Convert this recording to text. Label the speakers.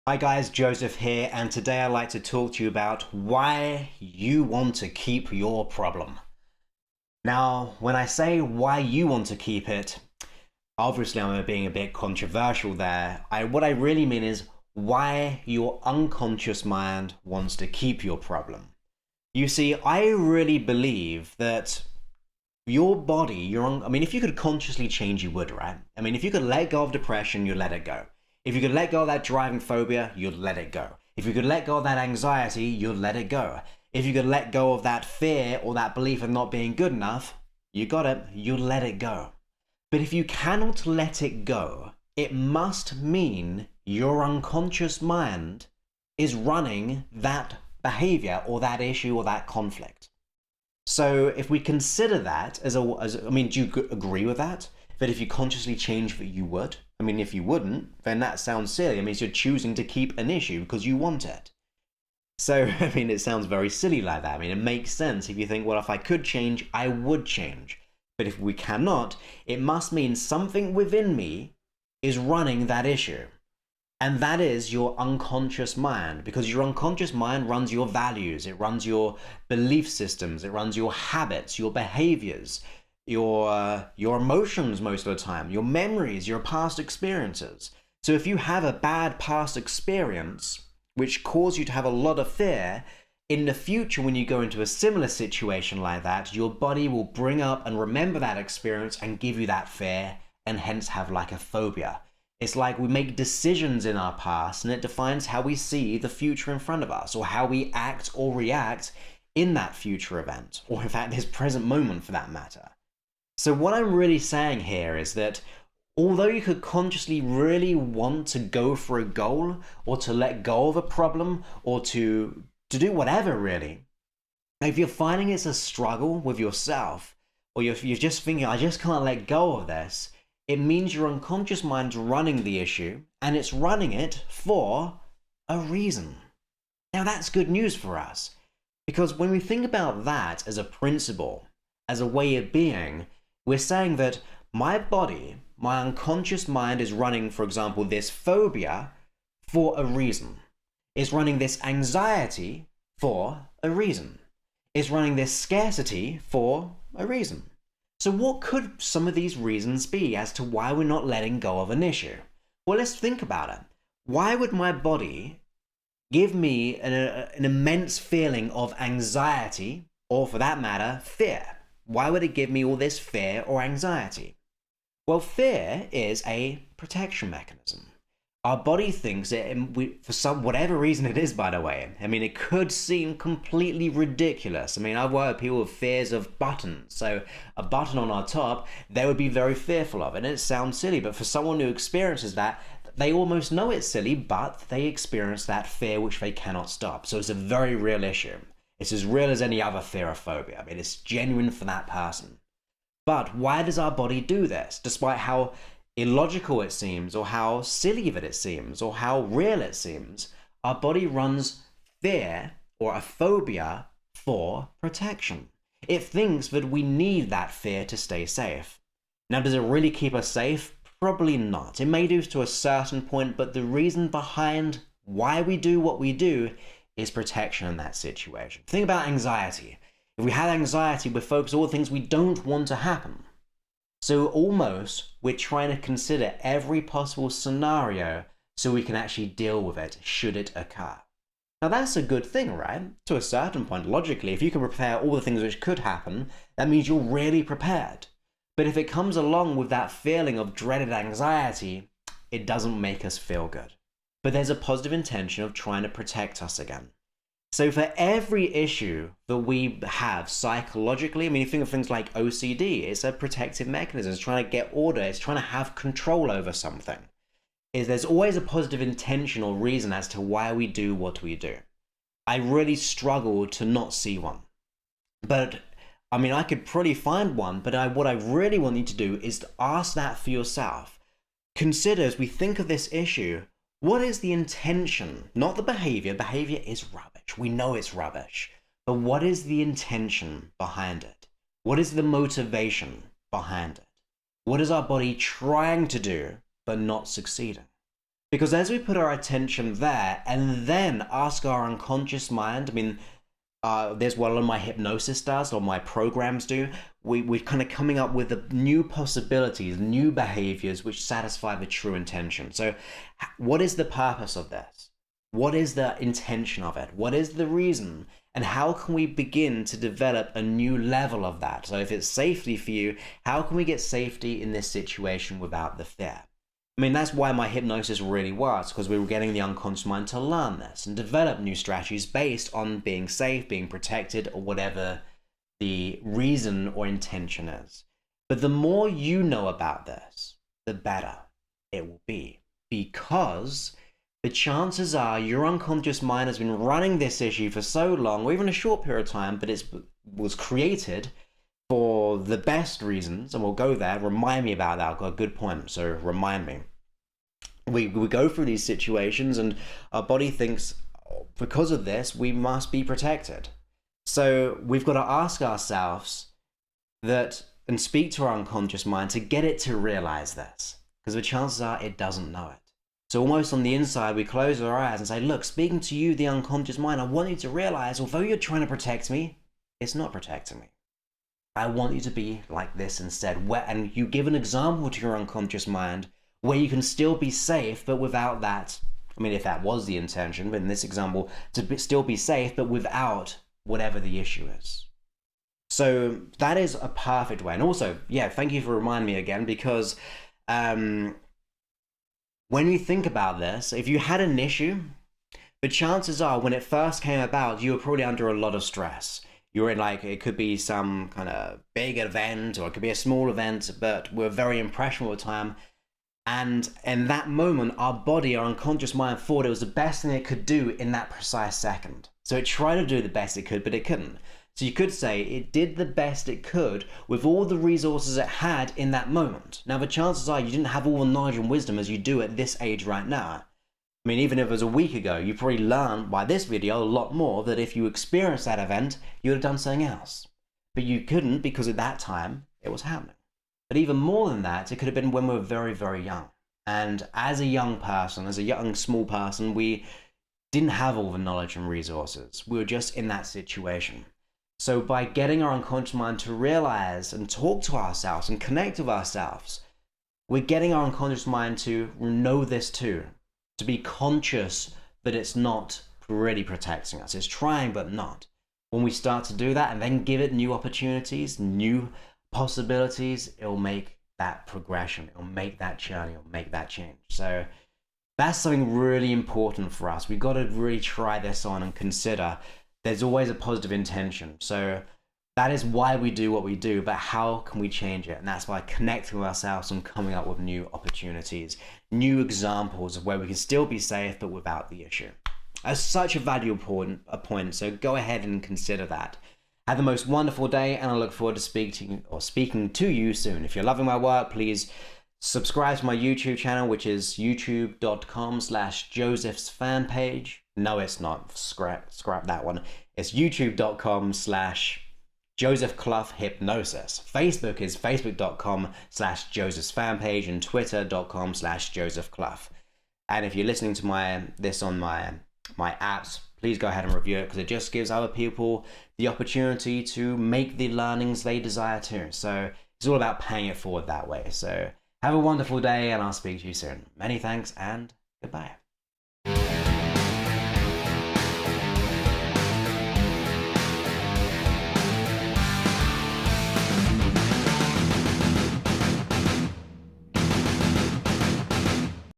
Speaker 1: Hi guys, Joseph here, and today I'd like to talk to you about why you want to keep your problem. Now, when I say why you want to keep it, obviously I'm being a bit controversial there. What I really mean is why your unconscious mind wants to keep your problem. You see, I really believe that your body, if you could consciously change, you would, right? If you could let go of depression, you'd let it go. If you could let go of that driving phobia, you'd let it go. If you could let go of that anxiety, you'd let it go. If you could let go of that fear or that belief of not being good enough, you got it, you'd let it go. But if you cannot let it go, it must mean your unconscious mind is running that behavior or that issue or that conflict. So if we consider that do you agree with that? That if you consciously change that you would? If you wouldn't, then that sounds silly. You're choosing to keep an issue because you want it. So, it sounds very silly like that. It makes sense if you think, well, if I could change, I would change. But if we cannot, it must mean something within me is running that issue. And that is your unconscious mind, because your unconscious mind runs your values, it runs your belief systems, it runs your habits, your behaviors, your emotions most of the time, your memories, your past experiences. So if you have a bad past experience, which caused you to have a lot of fear, in the future when you go into a similar situation like that, your body will bring up and remember that experience and give you that fear, and hence have like a phobia. It's like we make decisions in our past and it defines how we see the future in front of us, or how we act or react in that future event, or in fact this present moment for that matter. So what I'm really saying here is that although you could consciously really want to go for a goal, or to let go of a problem, or to do whatever really, if you're finding it's a struggle with yourself, or you're just thinking, I just can't let go of this, it means your unconscious mind's running the issue, and it's running it for a reason. Now that's good news for us, because when we think about that as a principle, as a way of being, we're saying that my body, my unconscious mind is running, for example, this phobia for a reason. It's running this anxiety for a reason. It's running this scarcity for a reason. So what could some of these reasons be as to why we're not letting go of an issue? Well, let's think about it. Why would my body give me an immense feeling of anxiety, or for that matter, fear? Why would it give me all this fear or anxiety? Well, fear is a protection mechanism. Our body thinks it, for whatever reason it is, by the way. It could seem completely ridiculous. I've worked with people with fears of buttons. So a button on our top, they would be very fearful of it. And it sounds silly, but for someone who experiences that, they almost know it's silly, but they experience that fear which they cannot stop. So it's a very real issue. It's as real as any other fear or phobia. It's genuine for that person. But why does our body do this, despite how illogical it seems, or how silly that it seems, or how real it seems? Our body runs fear or a phobia for protection. It thinks that we need that fear to stay safe. Now, does it really keep us safe? Probably not. It may do to a certain point, but the reason behind why we do what we do is protection in that situation. Think about anxiety. If we had anxiety, we're focused on all the things we don't want to happen. So almost we're trying to consider every possible scenario so we can actually deal with it should it occur. Now that's a good thing, right? To a certain point, logically, if you can prepare all the things which could happen, that means you're really prepared. But if it comes along with that feeling of dreaded anxiety, it doesn't make us feel good. But there's a positive intention of trying to protect us again. So for every issue that we have psychologically, you think of things like OCD, it's a protective mechanism. It's trying to get order. It's trying to have control over something. There's always a positive intention or reason as to why we do what we do. I really struggle to not see one. But I could probably find one, but what I really want you to do is to ask that for yourself. Consider, as we think of this issue, what is the intention? Not the behavior. Behavior is rubbish. We know it's rubbish. But what is the intention behind it? What is the motivation behind it? What is our body trying to do but not succeeding? Because as we put our attention there and then ask our unconscious mind, I mean, there's what a lot of my hypnosis does, or my programs do. We're kind of coming up with the new possibilities, new behaviors which satisfy the true intention. So what is the purpose of this? What is the intention of it? What is the reason? And how can we begin to develop a new level of that? So if it's safety for you, how can we get safety in this situation without the fear? I mean, that's why my hypnosis really works, because we were getting the unconscious mind to learn this and develop new strategies based on being safe, being protected, or whatever the reason or intention is. But the more you know about this, the better it will be, because the chances are your unconscious mind has been running this issue for so long, or even a short period of time, but it was created for the best reasons, and we'll go there. Remind me about that. I've got a good point, so remind me. We go through these situations and our body thinks, because of this, we must be protected. So we've got to ask ourselves that and speak to our unconscious mind to get it to realize this, because the chances are it doesn't know it. So almost on the inside, we close our eyes and say, look, speaking to you, the unconscious mind, I want you to realize, although you're trying to protect me, it's not protecting me. I want you to be like this instead. And you give an example to your unconscious mind where you can still be safe, but without that. I mean, if that was the intention, but in this example, still be safe, but without whatever the issue is. So that is a perfect way. And also, yeah, thank you for reminding me again, because when you think about this, if you had an issue, the chances are when it first came about, you were probably under a lot of stress. You were in, like, it could be some kind of big event, or it could be a small event, but we're very impressionable at the time. And in that moment, our body, our unconscious mind, thought it was the best thing it could do in that precise second. So it tried to do the best it could, but it couldn't. So you could say it did the best it could with all the resources it had in that moment. Now, the chances are you didn't have all the knowledge and wisdom as you do at this age right now. I mean, even if it was a week ago, you probably learned by this video a lot more, that if you experienced that event, you would have done something else. But you couldn't, because at that time, it was happening. But even more than that, it could have been when we were very, very young. And as a young person, as a young, small person, we didn't have all the knowledge and resources. We were just in that situation. So by getting our unconscious mind to realize and talk to ourselves and connect with ourselves, we're getting our unconscious mind to know this too, to be conscious that it's not really protecting us. It's trying, but not. When we start to do that and then give it new opportunities, new possibilities, it'll make that progression, it'll make that journey, it'll make that change. So that's something really important for us. We've got to really try this on and consider there's always a positive intention. So that is why we do what we do, but how can we change it? And that's by connecting with ourselves and coming up with new opportunities, new examples of where we can still be safe, but without the issue. That's such a valuable point, so go ahead and consider that. Have the most wonderful day, and I look forward to speaking to you soon. If you're loving my work, please subscribe to my YouTube channel, which is youtube.com/JosephsFanpage. No, it's not. Scrap that one. It's youtube.com/Joseph Clough Hypnosis. Facebook is facebook.com/Joseph's Fanpage, and twitter.com/Joseph Clough. And if you're listening to this on my apps, please go ahead and review it, because it just gives other people the opportunity to make the learnings they desire to. So it's all about paying it forward that way. So have a wonderful day, and I'll speak to you soon. Many thanks, and goodbye.